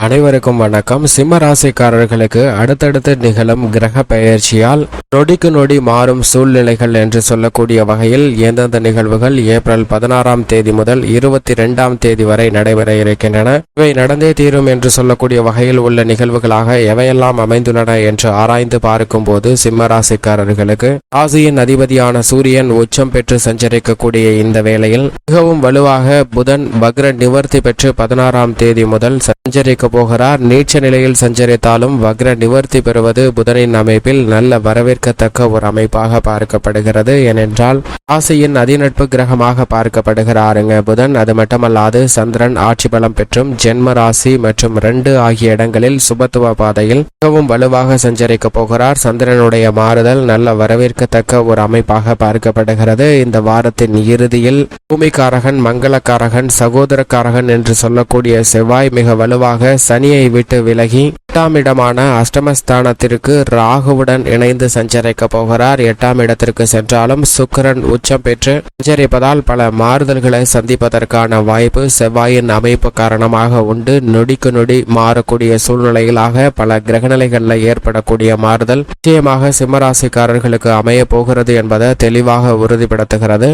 அனைவருக்கும் வணக்கம். சிம்ம ராசிக்காரர்களுக்கு அடுத்தடுத்து நிகழும் கிரக பெயர்ச்சியால் நொடிக்கு நொடி மாறும் சூழ்நிலைகள் என்று சொல்லக்கூடிய வகையில் எந்தெந்த நிகழ்வுகள் ஏப்ரல் 16ஆம் தேதி முதல் 22ஆம் தேதி வரை நடைபெற இருக்கின்றன, இவை நடந்தே தீரும் என்று சொல்லக்கூடிய வகையில் உள்ள நிகழ்வுகளாக எவையெல்லாம் அமைந்துள்ளன என்று ஆராய்ந்து பார்க்கும் போது சிம்ம ராசிக்காரர்களுக்கு ராசியின் அதிபதியான சூரியன் உச்சம் பெற்று சஞ்சரிக்கக்கூடிய இந்த வேளையில் மிகவும் வலுவாக புதன் வக்ர நிவர்த்தி பெற்று 16ஆம் தேதி முதல் சஞ்சரிக்க போகிறார். நீச்ச நிலையில் சஞ்சரித்தாலும் வக்ர நிவர்த்தி பெறுவது புதனின் அமைப்பில் நல்ல வரவேற்கத்தக்க ஒரு அமைப்பாக பார்க்கப்படுகிறது. ஏனென்றால் ராசியின் அதிநட்பு கிரகமாக பார்க்கப்படுகிறாருங்க புதன். அது மட்டுமல்லாது சந்திரன் ஆட்சி பலம் பெற்றும் ஜென்ம ராசி மற்றும் 2 ஆகிய இடங்களில் சுபத்துவ பாதையில் மிகவும் வலுவாக சஞ்சரிக்க போகிறார். சந்திரனுடைய மாறுதல் நல்ல வரவேற்கத்தக்க ஒரு அமைப்பாக பார்க்கப்படுகிறது. இந்த வாரத்தின் இறுதியில் பூமிக்காரகன், மங்களக்காரகன், சகோதரக்காரகன் என்று சொல்லக்கூடிய செவ்வாய் மிக வலுவாக சனியை விட்டு விலகி 8ஆம் இடமான அஷ்டமஸ்தானத்திற்கு ராகுவுடன் இணைந்து சஞ்சரிக்க போகிறார். 8ஆம் இடத்திற்கு சென்றாலும் சுக்கிரன் உச்சம் பெற்று சஞ்சரிப்பதால் பல மாறுதல்களை சந்திப்பதற்கான வாய்ப்பு செவ்வாயின் அமைப்பு காரணமாக உண்டு. நொடிக்கு நொடி மாறக்கூடிய சூழ்நிலைகளாக பல கிரகநிலைகளில் ஏற்படக்கூடிய மாறுதல் நிச்சயமாக சிம்மராசிக்காரர்களுக்கு அமைய போகிறது என்பதை தெளிவாக உறுதிப்படுத்துகிறது.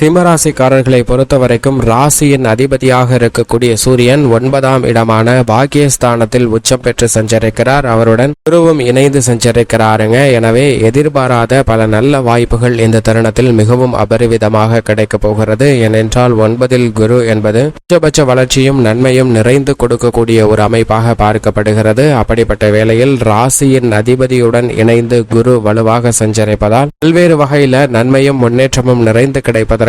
சிம்மராசிக்காரர்களை பொறுத்த வரைக்கும் ராசியின் அதிபதியாக இருக்கக்கூடிய சூரியன் 9ஆம் இடமான பாக்கியஸ்தானத்தில் உச்சம் பெற்று சஞ்சரிக்கிறார். அவருடன் குருவும் இணைந்து சஞ்சரிக்கிறாருங்க. எனவே எதிர்பாராத பல நல்ல வாய்ப்புகள் இந்த தருணத்தில் மிகவும் அபரிவிதமாக கிடைக்க போகிறது. ஏனென்றால் 9இல் குரு என்பது உச்சபட்ச வளர்ச்சியும் நன்மையும் நிறைந்து கொடுக்கக்கூடிய ஒரு அமைப்பாக பார்க்கப்படுகிறது. அப்படிப்பட்ட வேளையில் ராசியின் அதிபதியுடன் இணைந்து குரு வலுவாக சஞ்சரிப்பதால் பல்வேறு வகையில நன்மையும் முன்னேற்றமும் நிறைந்து கிடைப்பதற்கான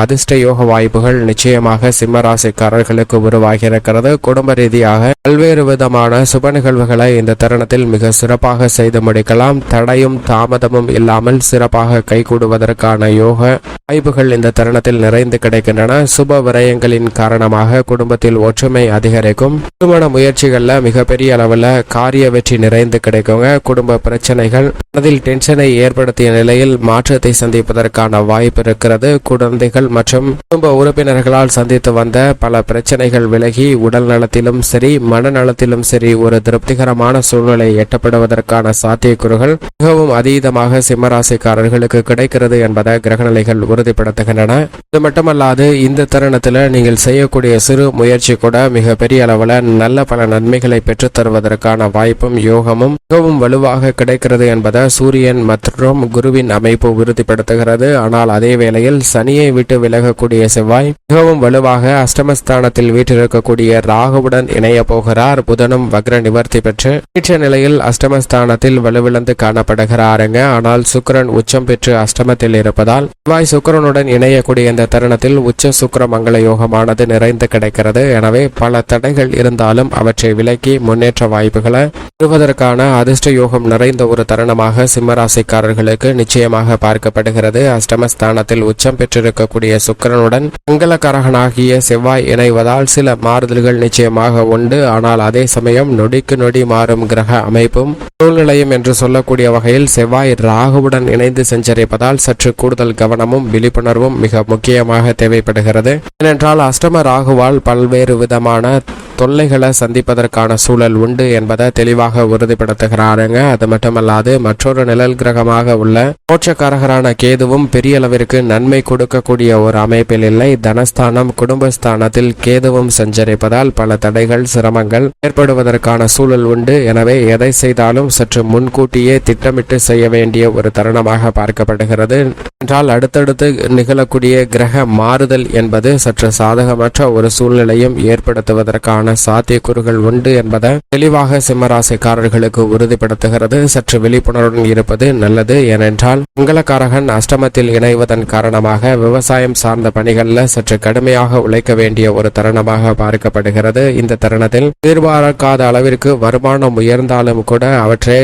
அதிர்ஷ்ட யோக வாய்ப்புகள் நிச்சயமாக சிம்மராசிக்காரர்களுக்கு உருவாகி இருக்கிறது. குடும்ப ரீதியாக பல்வேறு விதமான சுப நிகழ்வுகளை இந்த தருணத்தில் மிக சிறப்பாக செய்து முடிக்கலாம். தடையும் தாமதமும் இல்லாமல் சிறப்பாக கைகூடுவதற்கான யோக வாய்ப்புகள் இந்த தருணத்தில் நிறைந்து கிடைக்கின்றன. சுப விரயங்களின் காரணமாக குடும்பத்தில் ஒற்றுமை அதிகரிக்கும். திருமண முயற்சிகள்ல மிகப்பெரிய அளவில் காரிய வெற்றி நிறைந்து கிடைக்குங்க. குடும்ப பிரச்சனைகள் மனதில் டென்ஷனை ஏற்படுத்திய நிலையில் மாற்றத்தை சந்திப்பதற்கான வாய்ப்பு இருக்கிறது. குழந்தைகள் மற்றும் குடும்ப உறுப்பினர்களால் சந்தித்து வந்த பல பிரச்சனைகள் விலகி உடல் நலத்திலும் சரி மனநலத்திலும் சரி ஒரு திருப்திகரமான சூழ்நிலை எட்டப்படுவதற்கான சாத்தியக்கூறுகள் மிகவும் அதீதமாக சிம்மராசிக்காரர்களுக்கு கிடைக்கிறது என்பதை கிரகநிலைகள் உறுதிப்படுத்துகின்றன. இது மட்டுமல்லாது இந்த தருணத்தில் நீங்கள் செய்யக்கூடிய சிறு முயற்சி கூட மிக பெரிய அளவில் நல்ல பல நன்மைகளை பெற்றுத் தருவதற்கான வாய்ப்பும் யோகமும் மிகவும் வலுவாக கிடைக்கிறது என்பதை சூரியன் மற்றும் குருவின் அமைப்பு உறுதிப்படுத்துகிறது. ஆனால் அதே வேளையில் சனியை விட்டு விலகக்கூடிய செவ்வாய் மிகவும் வலுவாக அஷ்டமஸ்தானத்தில் வீற்றிருக்கக்கூடிய ராகுவுடன் இணைய போகிறார். புதனும் வக்ர நிவர்த்தி பெற்று நீச்ச நிலையில் அஷ்டமஸ்தானத்தில் வலுவிழந்து காணப்படுகிறாருங்க. ஆனால் சுக்கிரன் உச்சம் பெற்று அஷ்டமத்தில் இருப்பதால் செவ்வாய் சுக்கிரனுடன் இணையக்கூடிய இந்த தருணத்தில் உச்ச சுக்கிர மங்கள யோகமானது நிறைந்து கிடைக்கிறது. எனவே பல தடைகள் இருந்தாலும் அவற்றை விலக்கி முன்னேற்ற வாய்ப்புகளை பெறுவதற்கான அதிர்ஷ்ட யோகம் நிறைந்த ஒரு தருணமாக சிம்மராசிக்காரர்களுக்கு நிச்சயமாக பார்க்கப்படுகிறது. அஷ்டமஸ்தானத்தில் உச்சம் பெற்றிருக்கக்கூடிய சுக்கிரனுடன் மங்களக்காரகனாகிய செவ்வாய் இணைவதால் சில மாறுதல்கள் நிச்சயமாக உண்டு. ஆனால் அதே சமயம் நொடிக்கு நொடி மாறும் கிரக அமைப்பும் சூழ்நிலையும் என்று சொல்லக்கூடிய வகையில் செவ்வாய் ராகுவுடன் இணைந்து சஞ்சரிப்பதால் சற்று கூடுதல் கவனமும் விழிப்புணர்வும் மிக முக்கியமாக தேவைப்படுகிறது. ஏனென்றால் அஷ்டம ராகுவால் பல்வேறு விதமான தொல்லைகளை சந்திப்பதற்கான சூழல் உண்டு என்பதை தெளிவாக உறுதிப்படுத்துகிறாருங்க. அது மட்டுமல்லாது மற்றொரு நிழல் கிரகமாக உள்ள மோட்சக்காரகரான கேதுவும் பெரிய அளவிற்கு நன்மை கொடுக்கக்கூடிய ஒரு அமைப்பில் இல்லை. தனஸ்தானம் குடும்பஸ்தானத்தில் கேதுவும் சஞ்சரிப்பதால் பல தடைகள் சிரமங்கள் ஏற்படுவதற்கான சூழல் உண்டு. எனவே எதை செய்தாலும் சற்று முன்கூட்டியே திட்டமிட்டு செய்ய வேண்டிய ஒரு தருணமாக பார்க்கப்படுகிறது. என்றால் அடுத்தடுத்து நிகழக்கூடிய கிரக மாறுதல் என்பது சற்று சாதகமற்ற ஒரு சூழ்நிலையும் ஏற்படுத்துவதற்கான சாத்தியக்கூறுகள் உண்டு என்பதை தெளிவாக சிம்மராசிக்காரர்களுக்கு உறுதிப்படுத்துகிறது. சற்று விழிப்புணர்வுடன் இருப்பது நல்லது. ஏனென்றால் மங்களக்காரகன் அஷ்டமத்தில் இணைவதன் காரணமாக விவசாயம் சார்ந்த பணிகளில் சற்று கடுமையாக உழைக்க வேண்டிய ஒரு தருணமாக பார்க்கப்படுகிறது. இந்த தருணத்தில் எதிர்பார்க்காத அளவிற்கு வருமானம் உயர்ந்தாலும் கூட அவற்றை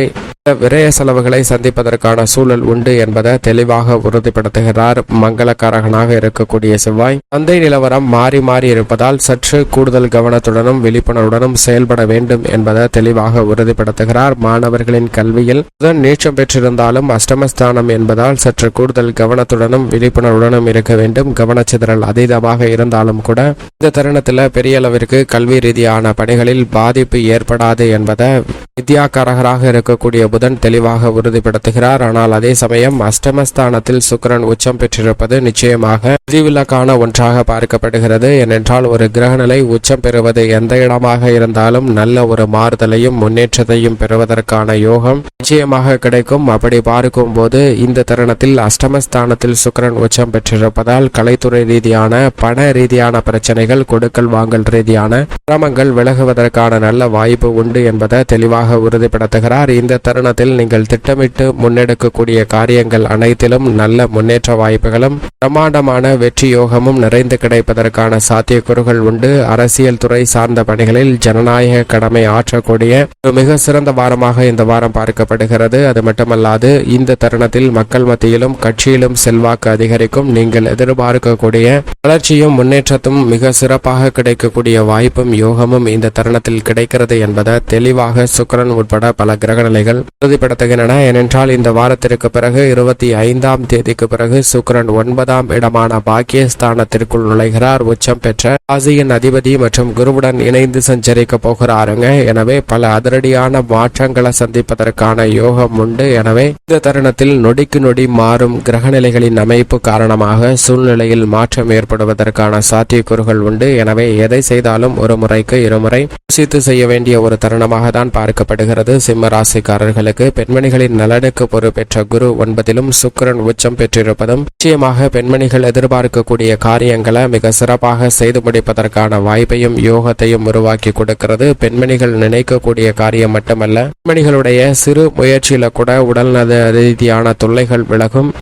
விரய செலவுகளை சந்திப்பதற்கான சூழல் உண்டு என்பதை தெளிவாக உறுதிப்படுத்துகிறார் மங்களக்காரகனாக இருக்கக்கூடிய செவ்வாய். சந்தை நிலவரம் மாறி மாறி இருப்பதால் சற்று கூடுதல் கவனத்துடனும் விழிப்புணர்வுடனும் செயல்பட வேண்டும் என்பதை தெளிவாக உறுதிப்படுத்துகிறார். மாணவர்களின் கல்வியில் புதன் நீச்சம் பெற்றிருந்தாலும் அஷ்டமஸ்தானம் என்பதால் சற்று கூடுதல் கவனத்துடனும் விழிப்புணர்வுடனும் இருக்க வேண்டும். கவனச்சிதறல் அதீதமாக இருந்தாலும் கூட இந்த தருணத்தில் பெரிய அளவிற்கு கல்வி ரீதியான பணிகளில் பாதிப்பு ஏற்படாது என்பதை வித்யாகாரகராக இருக்கக்கூடிய புதன் தெளிவாக உறுதிப்படுத்துகிறார். ஆனால் அதே சமயம் அஷ்டமஸ்தானத்தில் சுக்கிரன் உச்சம் பெற்றிருப்பது நிச்சயமாக விதிவிலக்கான ஒன்றாக பார்க்கப்படுகிறது. ஏனென்றால் ஒரு கிரகநிலை உச்சம் பெறுவது எந்த இடமாக இருந்தாலும் நல்ல ஒரு மாறுதலையும் முன்னேற்றத்தையும் பெறுவதற்கான யோகம் நிச்சயமாக கிடைக்கும். அப்படி பார்க்கும் போது இந்த தருணத்தில் அஷ்டமஸ்தானத்தில் சுக்கிரன் உச்சம் பெற்றிருப்பதால் கலைத்துறை ரீதியான பண ரீதியான பிரச்சனைகள், கொடுக்கல் வாங்கல் ரீதியான சிரமங்கள் விலகுவதற்கான நல்ல வாய்ப்பு உண்டு என்பதை தெளிவாக உறுதிப்படுத்துகிறார். இந்த தருணத்தில் நீங்கள் திட்டமிட்டு முன்னெடுக்கக்கூடிய காரியங்கள் அனைத்திலும் நல்ல முன்னேற்ற வாய்ப்புகளும் பிரமாண்டமான வெற்றி யோகமும் நிறைந்து கிடைப்பதற்கான சாத்தியக்கூறுகள் உண்டு. அரசியல் துறை சார்ந்த பணிகளில் ஜனநாயக கடமை ஆற்றக்கூடிய ஒரு மிக சிறந்த வாரமாக இந்த வாரம் பார்க்கப்படுகிறது. அது மட்டுமல்லாது இந்த தருணத்தில் மக்கள் மத்தியிலும் கட்சியிலும் செல்வாக்கு அதிகரிக்கும். நீங்கள் எதிர்பார்க்கக்கூடிய வளர்ச்சியும் முன்னேற்றத்தும் மிக சிறப்பாக கிடைக்கக்கூடிய வாய்ப்பும் யோகமும் இந்த தருணத்தில் கிடைக்கிறது என்பதை தெளிவாக சுக்கிரன் உட்பட பல கிரகநிலைகள் உறுதிப்படுத்துகின்றன. ஏனென்றால் இந்த வாரத்திற்கு பிறகு 25ஆம் தேதிக்கு பிறகு சுக்கிரன் 9ஆம் இடமான பாக்கியஸ்தானத்திற்குள் நுழைகிறார். உச்சம் பெற்ற ராசியின் அதிபதி மற்றும் குருவுடன் இணைந்து சஞ்சரிக்க போகிறாருங்க. எனவே பல அதிரடியான மாற்றங்களை சந்திப்பதற்கான யோகம் உண்டு. எனவே இந்த தருணத்தில் நொடிக்கு நொடி மாறும் கிரகநிலைகளின் அமைப்பு காரணமாக சூழ்நிலையில் மாற்றம் ஏற்படுவதற்கான சாத்தியக்கூறுகள் உண்டு. எனவே எதை செய்தாலும் ஒரு முறைக்கு இருமுறை யோசித்து செய்ய வேண்டிய ஒரு தருணமாக தான் பார்க்கப்படுகிறது. சிம்ம ராசிக்காரர்களுக்கு பெண்மணிகளின் நலனுக்கு பொறுப்பேற்ற குரு 9லும் சுக்கிரன் உச்சம் பெற்றிருப்பதும் நிச்சயமாக பெண்மணிகள் எதிர்பார்க்கக்கூடிய காரியங்களை மிக சிறப்பாக செய்து முடிப்பதற்கான வாய்ப்பையும் யோகத்தையும் உருவாக்கி கொடுக்கிறது. பெண்மணிகள் நினைக்கக்கூடிய காரியம் மட்டுமல்ல, பெண்மணிகளுடைய சிறு முயற்சியில கூட உடல்நல ரீதியான தொல்லைகள் விலகும்.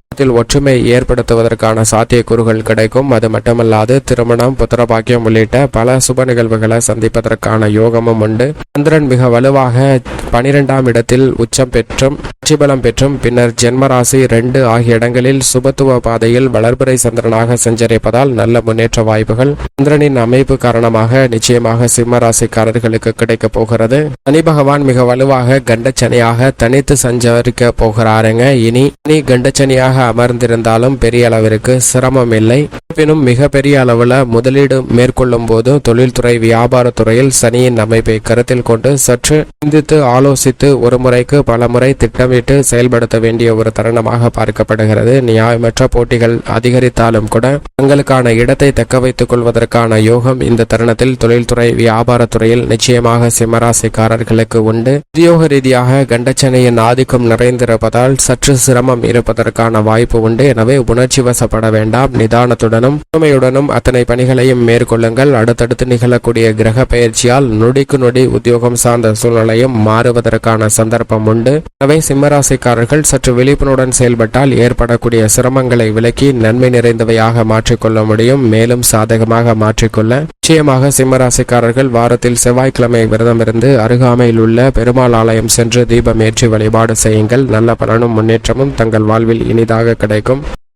ஒற்றுமை ஏற்படுத்துவதற்கான சாத்தியக்கூறுகள் கிடைக்கும். அது மட்டுமல்லாது திருமணம், புத்திரபாக்கியம் உள்ளிட்ட பல சுப நிகழ்வுகளை சந்திப்பதற்கான யோகமும் உண்டு. சந்திரன் மிக வலுவாக 12ஆம் இடத்தில் உச்சம் பெற்றும் பலம் பெற்றும் பின்னர் ஜென்மராசி 2 ஆகிய இடங்களில் சுபத்துவ பாதையில் வளர்பிறை சந்திரனாக சஞ்சரிப்பதால் நல்ல முன்னேற்ற வாய்ப்புகள் சந்திரனின் அமைப்பு காரணமாக நிச்சயமாக சிம்ம ராசிக்காரர்களுக்கு கிடைக்க போகிறது. சனி பகவான் மிக வலுவாக கண்டச்சனியாக தனித்து சஞ்சரிக்க போகிறாருங்க. இனி கண்டச்சனியாக அமர்ந்திருந்தாலும் பெரிய அளவிற்கு சிரமம் இல்லை. இருப்பினும் மிக பெரிய அளவுல முதலீடு மேற்கொள்ளும் போது தொழில்துறை, வியாபாரத்துறையில் சனியின் அமைப்பை கருத்தில் கொண்டு சற்று சிந்தித்து ஆலோசித்து ஒரு முறைக்கு பல முறை திட்டமிட்டு செயல்படுத்த வேண்டிய ஒரு தருணமாக பார்க்கப்படுகிறது. நியாயமற்ற போட்டிகள் அதிகரித்தாலும் கூட தங்களுக்கான இடத்தை தக்க வைத்துக் கொள்வதற்கான யோகம் இந்த தருணத்தில் தொழில்துறை, வியாபாரத்துறையில் நிச்சயமாக சிம்மராசிக்காரர்களுக்கு உண்டு. உத்தியோக ரீதியாக கண்டச்சனையின் ஆதிக்கம் நிறைந்திருப்பதால் சற்று சிரமம் இருப்பதற்கான வாய்ப்பு உண்டு. எனவே உணர்ச்சி வசப்பட வேண்டாம். நிதானத்துடனும் பொறுமையுடனும் அத்தனை பணிகளையும் மேற்கொள்ளுங்கள். அடுத்தடுத்து நிகழக்கூடிய கிரக பயிற்சியால் நொடிக்கு நொடி உத்தியோகம் சார்ந்த சூழ்நிலையும் மாறுவதற்கான சந்தர்ப்பம் உண்டு. எனவே சிம்மராசிக்காரர்கள் சற்று விழிப்புணர்வுடன் செயல்பட்டால் ஏற்படக்கூடிய சிரமங்களை விலக்கி நன்மை நிறைந்தவையாக மாற்றிக்கொள்ள முடியும். மேலும் சாதகமாக மாற்றிக்கொள்ள நிச்சயமாக சிம்மராசிக்காரர்கள் வாரத்தில் செவ்வாய்க்கிழமை விரதமிருந்து அருகாமையில் உள்ள பெருமாள் ஆலயம் சென்று தீபம் ஏற்றி வழிபாடு செய்யுங்கள். நல்ல பலனும் முன்னேற்றமும் தங்கள் வாழ்வில் இனிதாக கிடைக்கும்.